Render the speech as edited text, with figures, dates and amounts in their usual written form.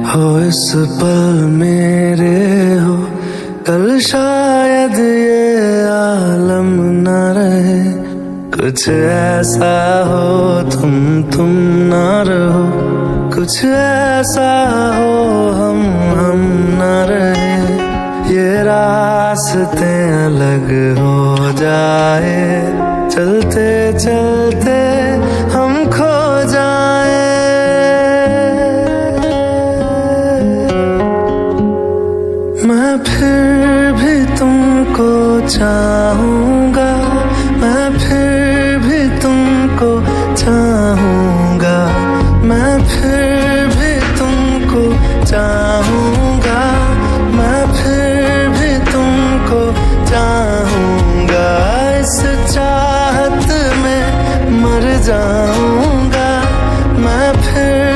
हो इस पल मेरे हो, कल शायद ये आलम न रहे। कुछ ऐसा हो तुम न रहो, कुछ ऐसा हो हम न रहे। ये रास्ते अलग हो जाए, चलते चलते हम खो जाए। मैं फिर भी तुमको चाहूँगा, मैं फिर भी तुमको चाहूँगा, मैं फिर भी तुमको चाहूँगा।